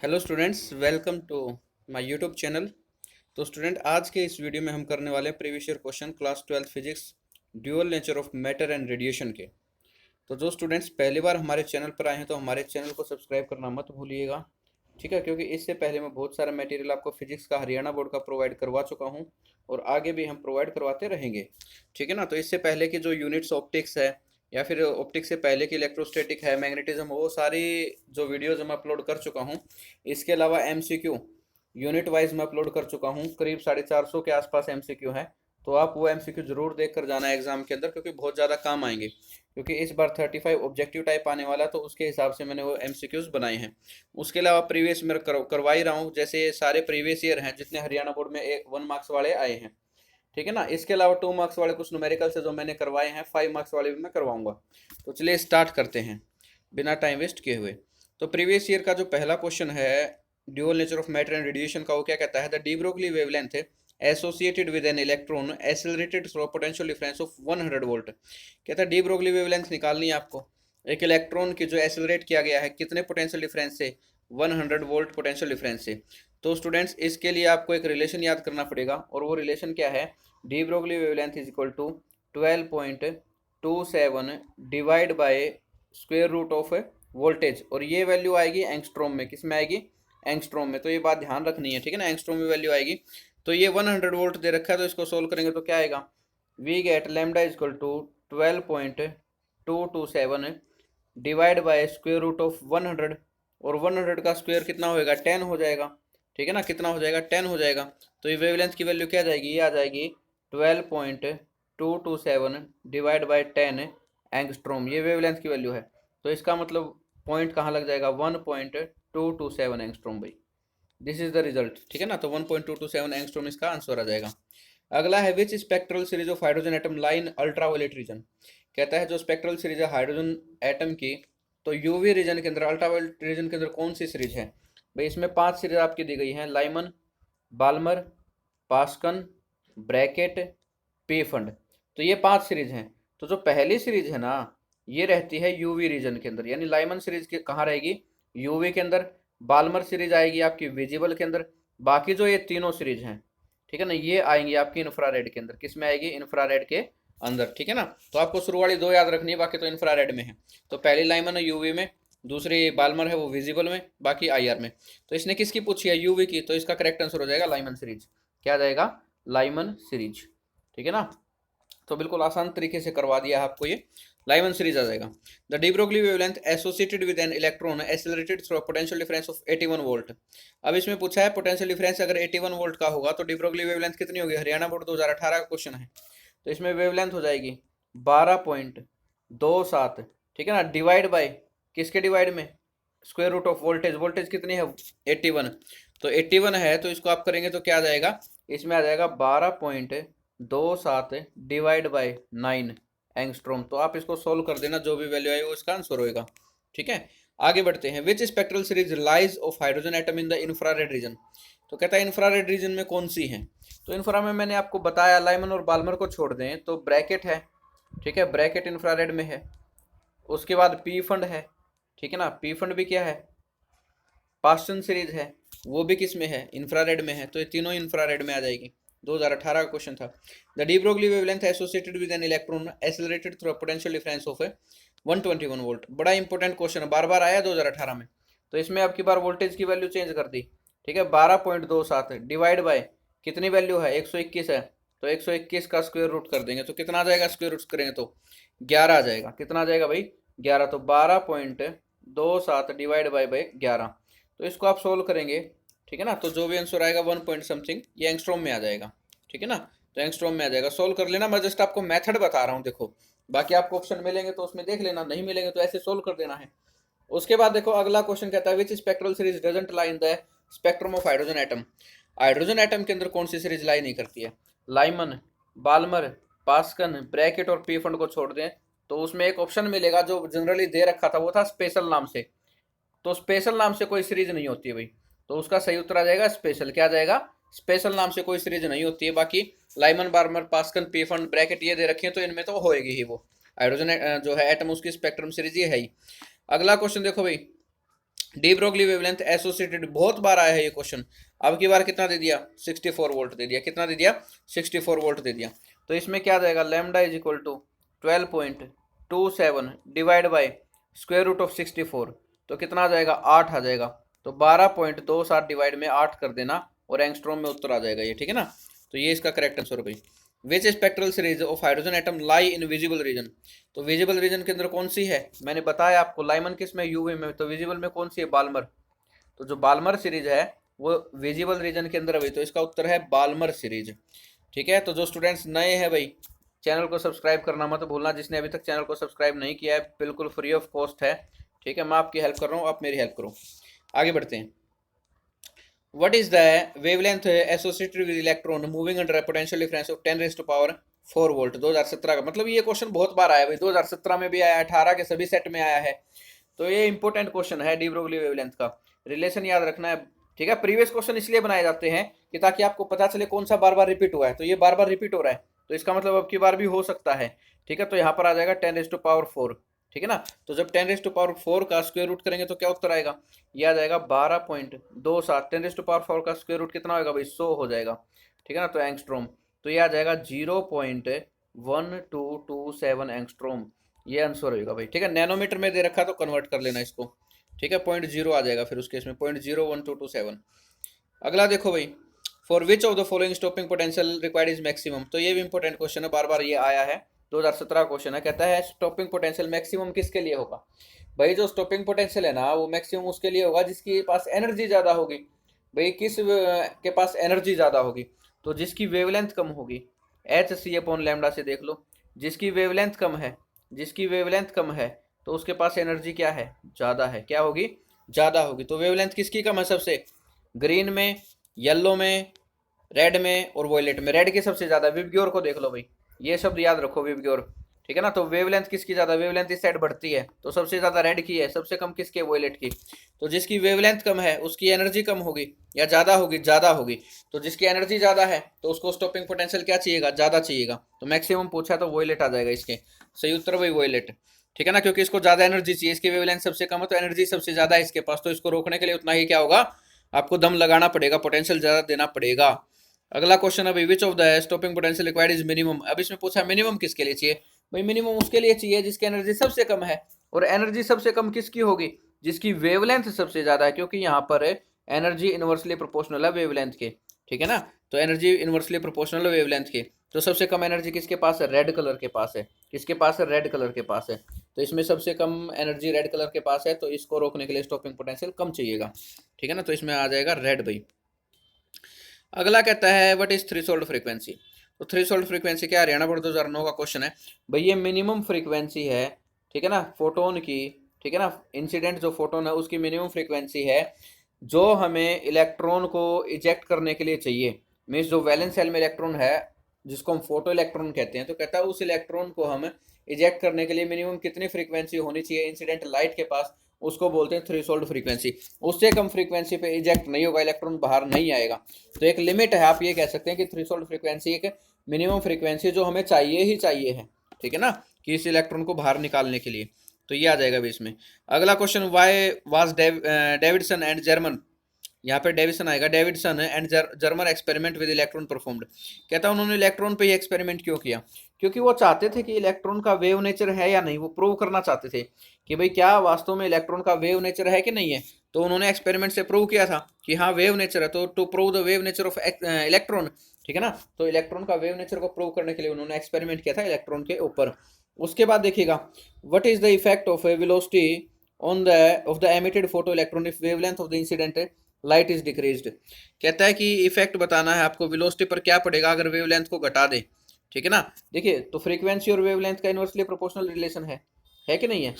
Hello students, welcome to my YouTube channel. तो student, आज के इस वीडियो में हम करने वाले हैं previous year question class 12 physics dual nature of matter and radiation के। तो जो स्टूडेंट्स पहली बार हमारे चैनल पर आए हैं तो हमारे चैनल को सब्सक्राइब करना मत भूलिएगा, ठीक है, क्योंकि इससे पहले मैं बहुत सारा मटेरियल आपको फिजिक्स का हरियाणा बोर्ड का प्रोवाइड करवा चुका हूँ और आगे भी हम प्रोवाइड करवाते रहेंगे, ठीक है ना। तो इससे पहले की जो यूनिट्स ऑप्टिक्स है या फिर ऑप्टिक्स से पहले की इलेक्ट्रोस्टैटिक है, मैग्नेटिज्म, वो सारी जो वीडियोज मैं अपलोड कर चुका हूँ। इसके अलावा एमसीक्यू यूनिट वाइज मैं अपलोड कर चुका हूँ, करीब 450 के आसपास एमसीक्यू है। तो आप वो एमसीक्यू जरूर देख कर जाना एग्जाम के अंदर, क्योंकि बहुत ज़्यादा काम आएंगे, क्योंकि इस बार 35 ऑब्जेक्टिव टाइप आने वाला, तो उसके हिसाब से मैंने वो एमसीक्यूज बनाए हैं। उसके अलावा प्रीवियस में करवा ही रहा हूँ, जैसे सारे प्रीवियस ईयर हैं जितने हरियाणा बोर्ड में 1 मार्क्स वाले आए हैं, ठीक है ना। इसके अलावा 2 मार्क्स वाले कुछ न्यूमेरिकल से जो मैंने करवाए हैं, 5 मार्क्स वाले भी मैं करवाऊंगा। तो चलिए स्टार्ट करते हैं बिना टाइम वेस्ट किए हुए। तो प्रीवियस ईयर का जो पहला क्वेश्चन है dual nature of matter and radiation का, वो क्या कहता है? The D Broglie wavelength associated with an electron accelerated through potential difference of 100 volt. कहता है डी ब्रोगली वेवलेंथ निकालनी है आपको, एक इलेक्ट्रॉन की जो एसिलरेट किया गया है कितने पोटेंशियल डिफरेंस से? 100 वोल्ट पोटेंशियल डिफरेंस से। तो स्टूडेंट्स, इसके लिए आपको एक रिलेशन याद करना पड़ेगा, और वो रिलेशन क्या है? De Broglie wavelength is equal to 12.27 divide by square root of voltage, और ये वैल्यू आएगी एंगस्ट्रॉम में। किस में आएगी? एंगस्ट्रॉम में। तो ये बात ध्यान रखनी है, ठीक है ना, एंगस्ट्रॉम में वैल्यू आएगी। तो ये 100 वोल्ट दे रखा है, तो इसको सोल्व करेंगे तो क्या आएगा? We get lambda is equal to 12.227 divide by square root of 100, और 100 का स्क्वायर कितना होएगा? 10 हो जाएगा, ठीक है ना। कितना हो जाएगा? 10 हो जाएगा। तो ये वेवलेंथ की वैल्यू क्या आ जाएगी? ये आ जाएगी 12.227 डिवाइड बाई 10 एंगस्ट्रोम। ये वेवलेंथ की वैल्यू है। तो इसका मतलब पॉइंट कहाँ लग जाएगा? 1.227 एंगस्ट्रोम भाई। दिस इज द रिजल्ट, ठीक है ना। तो 1.227 एंगस्ट्रोम इसका आंसर आ जाएगा। अगला है which spectral series of hydrogen atom line ultraviolet region. कहता है जो स्पेक्ट्रल सीरीज है हाइड्रोजन एटम की, तो यूवी रीजन के अंदर, अल्ट्रावायलेट रीजन के अंदर कौन सी सीरीज है भाई? इसमें 5 सीरीज आपकी दी गई हैं, लाइमन, बाल्मर, पास्कन, ब्रैकेट, पे फंड। तो ये 5 सीरीज हैं। तो जो पहली सीरीज है ना, ये रहती है यूवी रीजन के अंदर, यानी लाइमन सीरीज के कहाँ रहेगी? यूवी के अंदर। बाल्मर सीरीज आएगी आपकी विजिबल के अंदर। बाकी जो ये तीनों सीरीज हैं, ठीक है ना, ये आएंगी आपकी इंफ्रारेड के अंदर। किस में आएगी? इंफ्रारेड के अंदर, ठीक है ना। तो आपको शुरू वाली 2 याद रखनी है, बाकी तो इंफ्रारेड में है। तो पहली लाइमन है यूवी में, दूसरी बाल्मर है वो विजिबल में, बाकी आईआर में। तो इसने किसकी पूछी है? यूवी की। तो इसका करेक्ट आंसर हो जाएगा लाइमन सीरीज। क्या जाएगा? लाइमन सीरीज, ठीक है ना। तो बिल्कुल आसान तरीके से करवा दिया है आपको, ये लाइमन सीरीज आ जाएगा। The D Broglie wavelength associated with an electron accelerated through potential difference of 81 volt. अब इसमें पूछा है पोटेंशियल डिफरेंस अगर 81 वोल्ट का होगा तो डी ब्रोगली वेवलेंथ कितनी होगी? हरियाणा बोर्ड 2018 का क्वेश्चन है। तो इसमें वेवलेंथ हो जाएगी 12.27, ठीक है ना, डिवाइड बाय किसके डिवाइड में? Square root of voltage. Voltage कितनी है? 81। तो 81 है, तो इसको आप करेंगे तो क्या आ जाएगा? इसमें आ जाएगा 12.27 डिवाइड बाई 9 एंगस्ट्रोम। तो आप इसको सोल्व कर देना, जो भी वैल्यू आए वो इसका आंसर होएगा, ठीक है। आगे बढ़ते हैं। Which spectral series lies of hydrogen atom in the infrared region. तो कहता है इंफ्रारेड रीजन में कौन सी है? तो इंफ्रा में मैंने आपको बताया, लाइमन और बाल्मर को छोड़ दें तो ब्रैकेट है, ठीक है, ब्रैकेट इंफ्रारेड में है। उसके बाद पी फंड है, ठीक है ना, पी फंड भी क्या है? पास्टन सीरीज है, वो भी किस में है? इंफ्रारेड में है। तो ये तीनों इंफ्रारेड में आ जाएगी। 2018 का क्वेश्चन था। The D Broglie wavelength associated with an electron accelerated through potential difference of 121 volt. बड़ा इंपॉर्टेंट क्वेश्चन है, बार बार आया 2018 में। तो इसमें अब की बार वोल्टेज की वैल्यू चेंज कर दी, ठीक है। 12.27 डिवाइड बाय कितनी वैल्यू है? 121 है। तो 121 का स्क्वायर रूट कर देंगे तो कितना आ जाएगा? स्क्वायर रूट करेंगे तो 11 आ जाएगा। कितना आ जाएगा भाई? 11। तो 12.27 डिवाइड बाय 11। तो इसको आप सोल्व करेंगे, ठीक है ना। तो जो भी आंसर आएगा 1 पॉइंट समथिंग, ये एंगस्ट्रॉम में आ जाएगा, ठीक है ना। तो एंगस्ट्रॉम में आ जाएगा, सोल्व कर लेना। मैं जस्ट आपको मेथड बता रहा हूँ, देखो बाकी आपको ऑप्शन मिलेंगे तो उसमें देख लेना, नहीं मिलेंगे तो ऐसे सोल्व कर देना है। उसके बाद देखो अगला क्वेश्चन कहता है which spectral series doesn't lie in the spectrum of hydrogen atom. Hydrogen atom के अंदर कौन सी सीरीज लाई नहीं करती है? लाइमन, बाल्मर, पास्कन, ब्रैकेट और पी फंड को छोड़ दें तो उसमें एक ऑप्शन मिलेगा जो जनरली दे रखा था, वो था स्पेशल नाम से। तो स्पेशल नाम से कोई सीरीज नहीं होती है भाई। तो उसका सही उत्तर आ जाएगा स्पेशल। क्या आ जाएगा? स्पेशल नाम से कोई सीरीज नहीं होती है। बाकी Lyman, Balmer, Paschen, Pfund, Brackett ये दे रखे हैं, तो इनमें तो होएगी ही वो। हाइड्रोजन जो है एटम, उसकी स्पेक्ट्रम सीरीज ये है ही। अगला क्वेश्चन देखो भाई, डी ब्रोगली वेवलेंथ एसोसिएटेड, बहुत बार आया है ये क्वेश्चन। अब की बार कितना दे दिया, 64 वोल्ट दे दिया। कितना दे दिया, 64 वोल्ट दे दिया। तो इसमें क्या जाएगा, lambda is equal to 12.27 divide by square root of 64, तो कितना आ जाएगा, 8 आ जाएगा। तो 12.27 डिवाइड में 8 कर देना और एंगस्ट्रॉम में उत्तर आ जाएगा ये, ठीक है ना। तो ये इसका करेक्ट आंसर है भाई। Which spectral series of hydrogen atom lie in visible region, तो विजिबल रीजन के अंदर कौन सी है, मैंने बताया आपको, लाइमन किस में, यूवी में, तो विजिबल में कौन सी है, बाल्मर। तो जो बाल्मर सीरीज है वो विजिबल रीजन के अंदर है भाई, तो इसका उत्तर है बाल्मर सीरीज। ठीक है, तो जो स्टूडेंट्स नए हैं भाई, चैनल को सब्सक्राइब करना मत भूलना। जिसने अभी तक चैनल को सब्सक्राइब नहीं किया है, बिल्कुल फ्री ऑफ कॉस्ट है। ठीक है, मैं आपकी हेल्प कर रहा हूँ, आप मेरी हेल्प करो। आगे बढ़ते हैं। What is the wavelength associated with electron moving under a potential difference of 10 raised to power 4 volt. 2017 का, मतलब ये क्वेश्चन बहुत बार आया भाई, 2017 में भी आया, 18 के सभी सेट में आया है। तो ये इंपॉर्टेंट क्वेश्चन है, डी ब्रोगली वेवलेंथ का रिलेशन याद रखना है। ठीक है, प्रीवियस क्वेश्चन इसलिए बनाए जाते हैं कि ताकि आपको पता चले कौन सा बार बार रिपीट हुआ है। तो ये बार बार रिपीट हो रहा है, तो इसका मतलब अब की बार भी हो सकता है। ठीक है, तो यहाँ पर आ जाएगा 10 रेज़ टू पावर 4। ठीक है ना, तो जब 10 रेज़ टू पावर 4 का स्क्वायर रूट करेंगे तो क्या उत्तर आएगा, ये आ जाएगा 12.27। 10 रेज़ टू पावर 4 का स्क्वायर रूट कितना होगा भाई, 100 हो जाएगा। ठीक है ना, तो एंगस्ट्रॉम, तो ये आ जाएगा 0.1227 एंगस्ट्रॉम, ये आंसर होगा भाई। ठीक है, नैनोमीटर में दे रखा तो कन्वर्ट कर लेना इसको। ठीक है, 0.0 आ जाएगा फिर उसके इसमें, 0.01227। अगला देखो भाई, for which of the following stopping potential required is maximum, तो ये भी इंपॉर्टेंट क्वेश्चन है, बार बार ये आया है, 2017 क्वेश्चन है। कहता है स्टॉपिंग पोटेंशियल मैक्सिमम किसके लिए होगा, भाई जो स्टॉपिंग पोटेंशियल है ना वो मैक्सिमम उसके लिए होगा जिसके पास एनर्जी ज़्यादा होगी। भाई किस के पास एनर्जी ज़्यादा होगी, तो जिसकी वेवलेंथ कम होगी, एच सी अपॉन लैम्डा से देख लो, जिसकी वेवलेंथ कम है, जिसकी वेवलेंथ कम है तो उसके पास एनर्जी क्या है, ज़्यादा है, क्या होगी, ज़्यादा होगी। तो वेवलेंथ किसकी कम है सबसे, ग्रीन में, येलो में, रेड में और वॉयलेट में। रेड की सबसे ज़्यादा, विबग्योर को देख लो भाई, ये शब्द याद रखो, विबग्योर। ठीक है ना, तो वेवलेंथ किसकी ज़्यादा, वेवलेंथ इस साइड बढ़ती है, तो सबसे ज़्यादा रेड की है, सबसे कम किसकी है, वॉयलेट की। तो जिसकी वेवलेंथ कम है उसकी एनर्जी कम होगी या ज़्यादा होगी, ज़्यादा होगी। तो जिसकी एनर्जी ज़्यादा है तो उसको स्टॉपिंग पोटेंशियल क्या चाहिएगा, ज़्यादा चाहिएगा। तो मैक्सिमम पूछा तो वॉयलेट आ जाएगा इसके, सही उत्तर भाई वॉयलेट। ठीक है ना, क्योंकि इसको ज़्यादा एनर्जी चाहिए, इसकी वेवलेंथ सबसे कम है तो एनर्जी सबसे ज़्यादा है इसके पास, तो इसको रोकने के लिए उतना ही क्या होगा, आपको दम लगाना पड़ेगा, पोटेंशियल ज़्यादा देना पड़ेगा। अगला क्वेश्चन है भाई, which of the stopping potential required is minimum. अब इसमें पूछा मिनिमम किसके लिए चाहिए, भाई मिनिमम उसके लिए चाहिए जिसकी एनर्जी सबसे कम है। और एनर्जी सबसे कम किसकी होगी, जिसकी वेवलेंथ सबसे ज़्यादा है, क्योंकि यहाँ पर एनर्जी इनवर्सली प्रोपोर्शनल है वेवलेंथ के। ठीक है ना, तो एनर्जी इनवर्सली प्रोपोर्शनल है वेवलेंथ के। तो सबसे कम एनर्जी किसके पास है, रेड कलर के पास है। किसके पास है, रेड कलर के पास है। तो इसमें सबसे कम एनर्जी रेड कलर के पास है, तो इसको रोकने के लिए स्टॉपिंग पोटेंशियल कम चाहिएगा। ठीक है ना, तो इसमें आ जाएगा रेड भाई। अगला कहता है व्हाट इज थ्रेशोल्ड फ्रीक्वेंसी। तो थ्रेशोल्ड फ्रीक्वेंसी क्या, हरियाणा बोर्ड 2009 का क्वेश्चन है भाई। ये मिनिमम फ्रीक्वेंसी है, ठीक है ना, फोटोन की। ठीक है ना, इंसिडेंट जो फोटोन है उसकी मिनिमम फ्रीक्वेंसी है जो हमें इलेक्ट्रॉन को इजेक्ट करने के लिए चाहिए। मीन्स जो वैलेंस सेल में इलेक्ट्रॉन है जिसको हम फोटो इलेक्ट्रॉन कहते हैं, तो कहता है उस इलेक्ट्रॉन को हम इजेक्ट करने के लिए मिनिमम कितनी फ्रीक्वेंसी होनी चाहिए इंसिडेंट लाइट के पास, उसको बोलते हैं थ्रेशोल्ड फ्रीक्वेंसी। उससे कम फ्रीक्वेंसी पे इजेक्ट नहीं होगा, इलेक्ट्रॉन बाहर नहीं आएगा। तो एक लिमिट है, आप ये कह सकते हैं कि थ्रेशोल्ड फ्रीक्वेंसी एक मिनिमम फ्रीक्वेंसी जो हमें चाहिए ही चाहिए है। ठीक है ना, कि इस इलेक्ट्रॉन को बाहर निकालने के लिए। तो ये आ जाएगा भी इसमें। अगला question, why was Davidson and German, यहाँ पे डेविसन आएगा, Davidson and German experiment with electron performed. कहता है उन्होंने इलेक्ट्रॉन पे ही एक्सपेरिमेंट क्यों किया, क्योंकि वो चाहते थे कि इलेक्ट्रॉन का वेव नेचर है या नहीं, वो प्रूव करना चाहते थे कि भाई क्या वास्तव में इलेक्ट्रॉन का वेव नेचर है कि नहीं है। तो उन्होंने एक्सपेरिमेंट से प्रूव किया था कि हाँ वेव नेचर है। तो to prove the wave nature of electron, ठीक है ना, तो इलेक्ट्रॉन का वेव नेचर को प्रूव करने के लिए उन्होंने एक्सपेरिमेंट किया था इलेक्ट्रॉन के ऊपर। उसके बाद देखिएगा, what is the effect of velocity on the emitted photo electron if wavelength of the incident light is decreased. कहता है कि इफेक्ट बताना है आपको वेलोसिटी पर क्या पड़ेगा अगर वेवलेंथ को घटा दे। ठीक है ना, देखिए तो फ्रीक्वेंसी और वेवलेंथ का इनवर्सली प्रोपोर्शनल रिलेशन है कि नहीं है।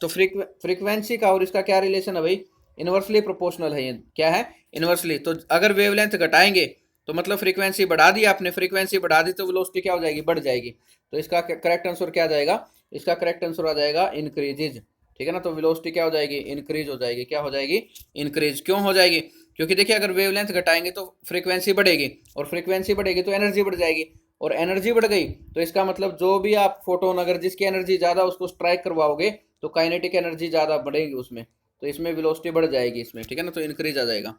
तो फ्रीक्वेंसी का और इसका क्या रिलेशन है भाई, इनवर्सली प्रोपोर्शनल है। ये क्या है, इनवर्सली। तो अगर वेवलेंथ घटाएंगे तो मतलब फ्रीक्वेंसी बढ़ा दी आपने, फ्रीक्वेंसी बढ़ा दी तो वेलोसिटी क्या हो जाएगी, बढ़ जाएगी। तो इसका करेक्ट आंसर क्या आ जाएगा, इसका करेक्ट आंसर आ जाएगा इंक्रीजेज। ठीक है ना, तो वेलोसिटी क्या हो जाएगी, इंक्रीज हो जाएगी। क्या हो जाएगी, इंक्रीज। क्यों हो जाएगी, क्योंकि देखिए अगर वेवलेंथ घटाएंगे तो फ्रीक्वेंसी बढ़ेगी, और फ्रीक्वेंसी बढ़ेगी तो एनर्जी बढ़ जाएगी, और एनर्जी बढ़ गई तो इसका मतलब जो भी आप फोटोन अगर जिसकी एनर्जी ज़्यादा उसको स्ट्राइक करवाओगे तो काइनेटिक एनर्जी ज़्यादा बढ़ेगी उसमें, तो इसमें वेलोसिटी बढ़ जाएगी इसमें, ठीक है ना, तो इंक्रीज आ जाएगा।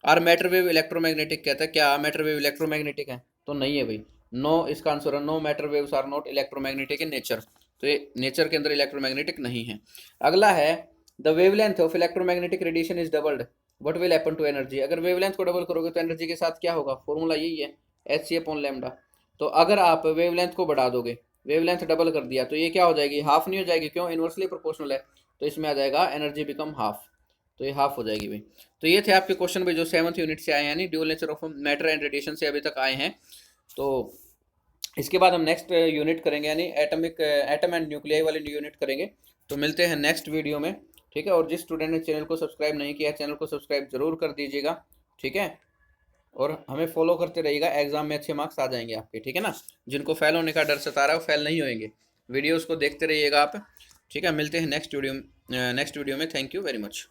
आर मैटर वेव इलेक्ट्रोमैग्नेटिक कहता है, क्या मैटर वेव इलेक्ट्रोमैग्नेटिक है? तो नहीं है भाई, नो इसका आंसर है no, matter waves are not electromagnetic in nature, तो ये नेचर के अंदर इलेक्ट्रोमैग्नेटिक नहीं है। अगला है the wavelength of electromagnetic radiation is doubled, what will happen to energy? अगर वेवलेंथ को डबल करोगे तो एनर्जी के साथ क्या होगा? फॉर्मूला यही है, एच सी अपॉन लैम्डा। तो अगर आप वेवलेंथ को बढ़ा दोगे, वेवलेंथ डबल कर दिया तो ये क्या हो जाएगी? हाफ नहीं हो जाएगी? क्यों? इनवर्सली प्रोपोर्शनल है, तो इसमें आ जाएगा एनर्जी बिकम हाफ, तो ये हाफ हो जाएगी भाई। तो ये थे आपके क्वेश्चन भाई जो 7th यूनिट से आए हैं, यानी dual nature of matter and radiation से अभी तक आए हैं। तो इसके बाद हम नेक्स्ट यूनिट करेंगे, यानी एटम एंड न्यूक्लियाई वाली यूनिट करेंगे। तो मिलते हैं नेक्स्ट वीडियो में, ठीक है। और जिस स्टूडेंट ने चैनल को सब्सक्राइब नहीं किया, चैनल को सब्सक्राइब जरूर कर दीजिएगा, ठीक है। और हमें फॉलो करते रहिएगा, एग्जाम में अच्छे मार्क्स आ जाएंगे आपके, ठीक है ना। जिनको फेल होने का डर सता रहा है वो फेल नहीं होएंगे, वीडियोज़ को देखते रहिएगा आप, ठीक है। मिलते हैं नेक्स्ट वीडियो में। Thank you very much.